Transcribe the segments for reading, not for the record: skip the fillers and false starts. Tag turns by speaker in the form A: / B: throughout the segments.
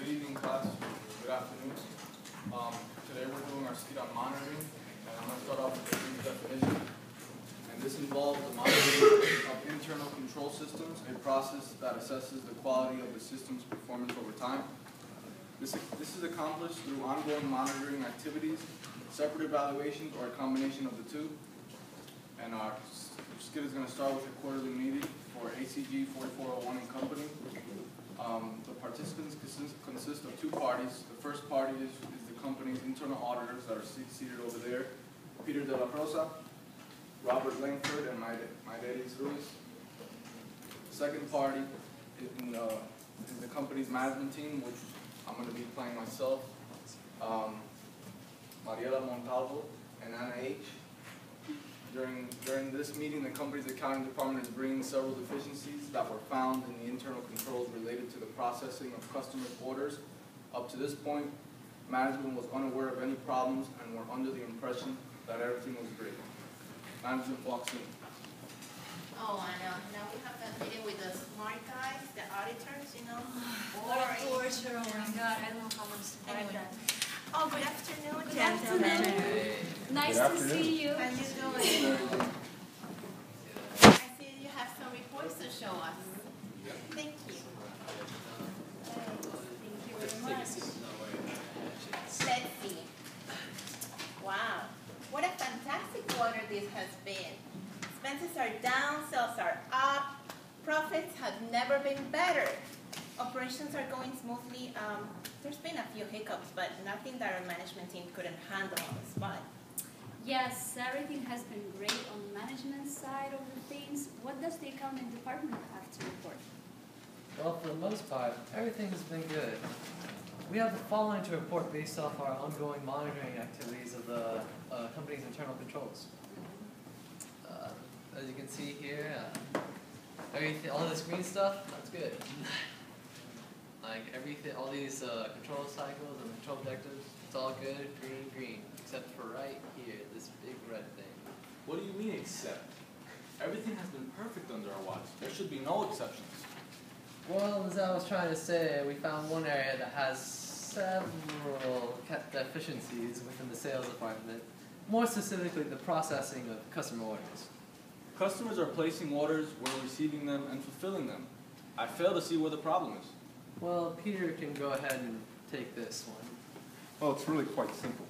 A: Good evening, class. Good afternoon. Today we're doing our speed on monitoring, and I'm going to start off with a brief definition. And this involves the monitoring of internal control systems, a process that assesses the quality of the system's performance over time. This is accomplished through ongoing monitoring activities, separate evaluations, or a combination of the two. And our skit is going to start with a quarterly meeting for ACG 4401 and Company. The participants consist of two parties. The first party is the company's internal auditors that are seated over there, Peter de la Rosa, Robert Langford, and Maydelis Ruiz. The second party is the company's management team, which I'm going to be playing myself, Mariela Montalvo and Anna H. During this meeting, the company's accounting department is bringing several deficiencies that were found in the internal controls related to the processing of customers' orders. Up to this point, management was unaware of any problems and were under the impression that everything was great. Management walks in.
B: Oh, I know. Now we have that meeting with the smart guys, the auditors, you know.
C: What a torture, oh my God, I don't know how much to write
B: Anyway.
C: that.
B: Oh, good afternoon,
C: Good
B: gentlemen.
C: afternoon. Nice to see you.
B: How you doing? I see you have some reports to show us. Thank you.
C: Thank you very much.
B: Let's see. Wow. What a fantastic quarter this has been. Expenses are down, sales are up, profits have never been better. Operations are going smoothly. There's been a few hiccups, but nothing that our management team couldn't handle on the spot.
C: Yes, everything has been great on the management side of the things. What does the accounting department have to report?
D: Well, for the most part, everything has been good. We have the following to report based off our ongoing monitoring activities of the company's internal controls. As you can see here, everything, all this green stuff, that's good. Like everything, all these control cycles and control objectives, it's all good, green, except for right here, this big red thing.
A: What do you mean, except? Everything has been perfect under our watch. There should be no exceptions.
D: Well, as I was trying to say, we found one area that has several deficiencies within the sales department, more specifically the processing of customer orders.
A: Customers are placing orders, we're receiving them, and fulfilling them. I fail to see where the problem is.
D: Well, Peter can go ahead and take this one.
E: Well, it's really quite simple.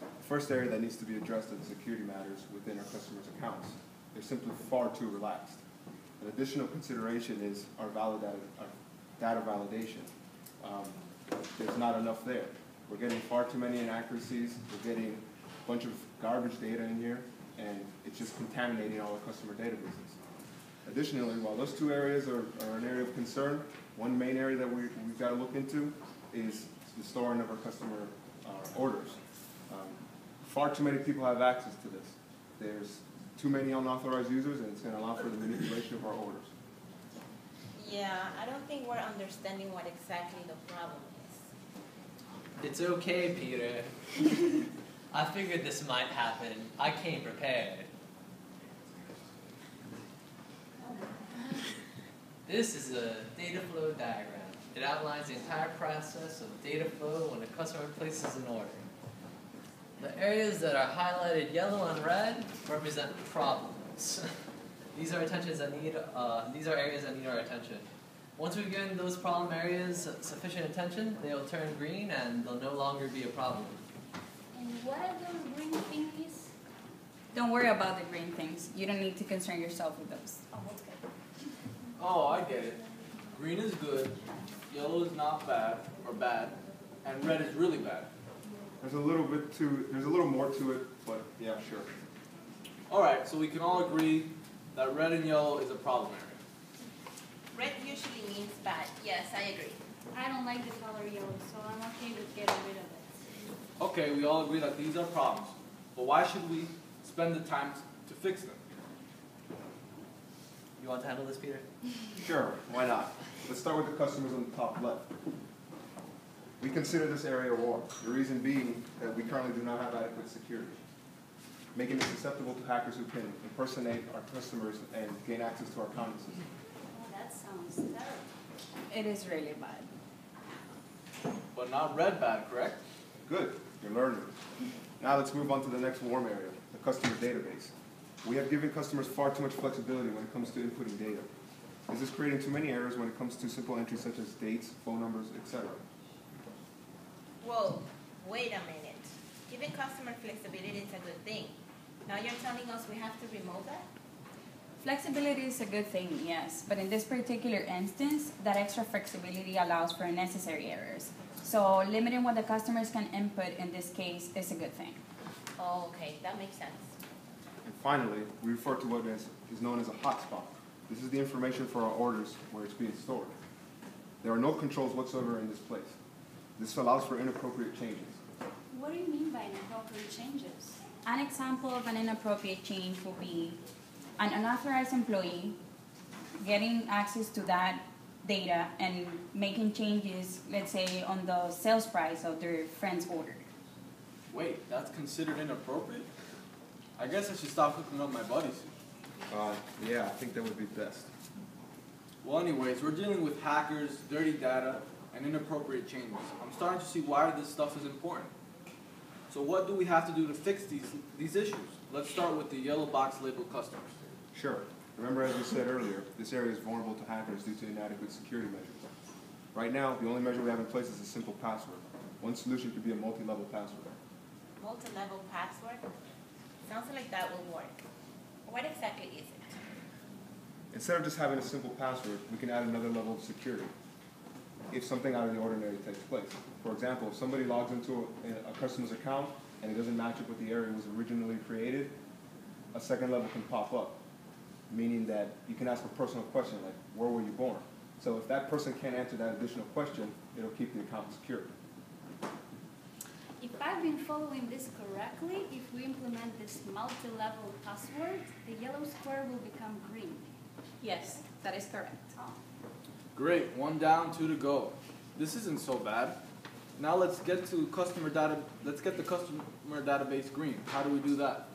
E: The first area that needs to be addressed are the security matters within our customers' accounts. They're simply far too relaxed. An additional consideration is our data validation. There's not enough there. We're getting far too many inaccuracies. We're getting a bunch of garbage data in here, and it's just contaminating all our customer databases. Additionally, while those two areas are an area of concern, one main area that we've got to look into is the storing of our customer orders. Far too many people have access to this. There's too many unauthorized users, and it's going to allow for the manipulation of our orders.
B: Yeah, I don't think we're understanding what exactly the problem is.
D: It's okay, Peter. I figured this might happen. I came prepared. This is a data flow diagram. It outlines the entire process of data flow when a customer places an order. The areas that are highlighted yellow and red represent problems. These are areas that need our attention. Once we've given those problem areas sufficient attention, they'll turn green and they'll no longer be a problem.
C: And what are those green thingies?
F: Don't worry about the green things. You don't need to concern yourself with those.
C: Oh, okay.
A: Oh, I get it. Green is good, yellow is not bad, or bad, and red is really bad.
E: There's a little more to it, but yeah, sure.
A: Alright, so we can all agree that red and yellow is a problem area.
B: Red usually means bad. Yes, I agree.
C: I don't like the color yellow, so I'm okay with getting rid of it.
A: Okay, we all agree that these are problems, but why should we spend the time to fix them?
D: You want to handle this, Peter?
E: Sure, why not? Let's start with the customers on the top left. We consider this area warm, the reason being that we currently do not have adequate security, making it susceptible to hackers who can impersonate our customers and gain access to our accounting system.
C: Oh, that sounds terrible.
F: It is really bad.
A: but not red bad, correct?
E: Good, you're learning. Now let's move on to the next warm area, the customer database. We have given customers far too much flexibility when it comes to inputting data. This is creating too many errors when it comes to simple entries such as dates, phone numbers, etc.
B: Whoa, wait a minute. Giving customer flexibility is a good thing. Now you're telling us we have to remove that?
F: Flexibility is a good thing, yes, but in this particular instance, that extra flexibility allows for unnecessary errors. So limiting what the customers can input in this case is a good thing.
B: Oh, okay, that makes sense.
E: And finally, we refer to what is known as a hotspot. This is the information for our orders where it's being stored. There are no controls whatsoever in this place. This allows for inappropriate changes.
C: What do you mean by inappropriate changes?
F: An example of an inappropriate change will be an unauthorized employee getting access to that data and making changes, let's say, on the sales price of their friend's order.
A: Wait, that's considered inappropriate? I guess I should stop hooking up my buddies.
E: Yeah, I think that would be best.
A: Well, anyways, we're dealing with hackers, dirty data, and inappropriate changes. I'm starting to see why this stuff is important. So what do we have to do to fix these issues? Let's start with the yellow box labeled customers.
E: Sure. Remember, as we said earlier, this area is vulnerable to hackers due to inadequate security measures. Right now, the only measure we have in place is a simple password. One solution could be a multi-level password.
B: Multi-level password? Sounds like that will work. What exactly is it?
E: Instead of just having a simple password, we can add another level of security if something out of the ordinary takes place. For example, if somebody logs into a customer's account and it doesn't match up with the area it was originally created, a second level can pop up, meaning that you can ask a personal question like, where were you born? So if that person can't answer that additional question, it'll keep the account secure.
C: If I've been following this correctly, if we implement this multi-level password, the yellow square will become green.
F: Yes, that is correct.
A: Great, 1 down, 2 to go. This isn't so bad. Now let's get to customer data. Let's get the customer database green. How do we do that?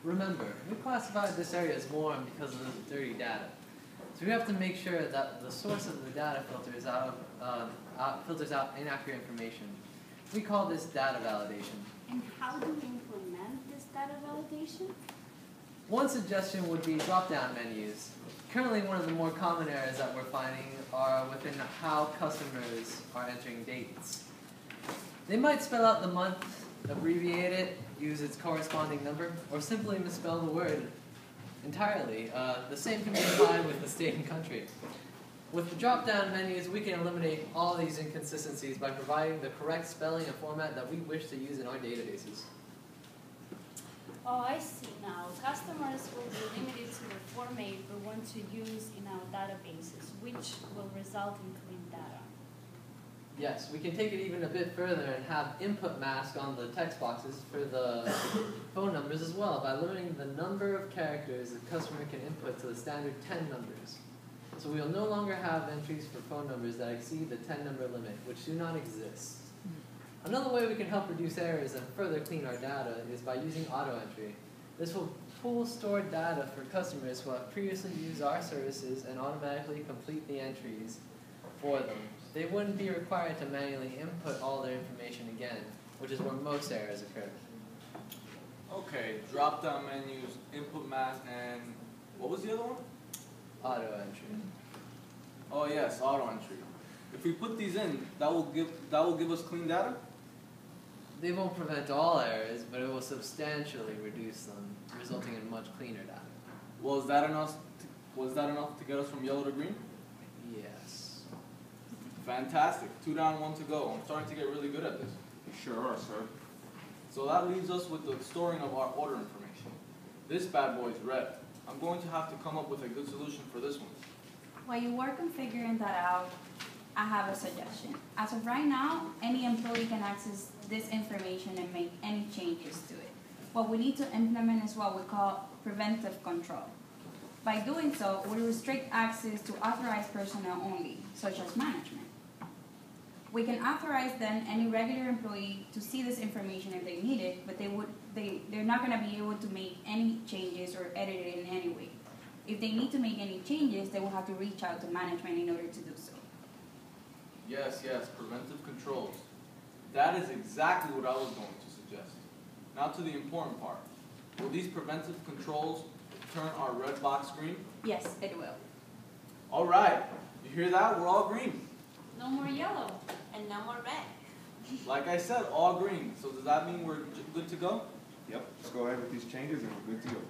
D: Remember, we classified this area as warm because of the dirty data. So we have to make sure that the source of the data filters out inaccurate information. We call this data validation.
C: And how do we implement this data validation?
D: One suggestion would be drop-down menus. Currently, one of the more common errors that we're finding are within how customers are entering dates. They might spell out the month, abbreviate it, use its corresponding number, or simply misspell the word entirely. The same can be applied with the state and country. With the drop-down menus, we can eliminate all these inconsistencies by providing the correct spelling and format that we wish to use in our databases.
C: Oh, I see now. Customers will be limited to the format we want to use in our databases, which will result in clean data.
D: Yes, we can take it even a bit further and have input mask on the text boxes for the phone numbers as well by limiting the number of characters the customer can input to the standard 10 numbers. So we'll no longer have entries for phone numbers that exceed the 10-number limit, which do not exist. Another way we can help reduce errors and further clean our data is by using auto-entry. This will pull stored data for customers who have previously used our services and automatically complete the entries for them. They wouldn't be required to manually input all their information again, which is where most errors occur.
A: Okay, drop-down menus, input mask, and what was the other one?
D: Auto-entry.
A: Oh yes, auto-entry. If we put these in, that will give us clean data?
D: They won't prevent all errors, but it will substantially reduce them, resulting in much cleaner data.
A: Well, was that enough to get us from yellow to green?
D: Yes.
A: Fantastic. 2 down, 1 to go. I'm starting to get really good at this.
E: You sure are, sir.
A: So that leaves us with the storing of our order information. This bad boy is red. I'm going to have to come up with a good solution for this one.
F: While you work on figuring that out, I have a suggestion. As of right now, any employee can access this information and make any changes to it. What we need to implement is what we call preventive control. By doing so, we restrict access to authorized personnel only, such as management. We can authorize then any regular employee to see this information if they need it, but they're not going to be able to make any changes or edit it in any way. If they need to make any changes, they will have to reach out to management in order to do so.
A: Yes, preventive controls. That is exactly what I was going to suggest. Now to the important part. Will these preventive controls turn our red box green?
F: Yes, it will.
A: All right. You hear that? We're all green.
C: No more yellow.
B: And no more red.
A: Like I said, all green. So does that mean we're good to go?
E: Yep, just go ahead with these changes and we're good to go.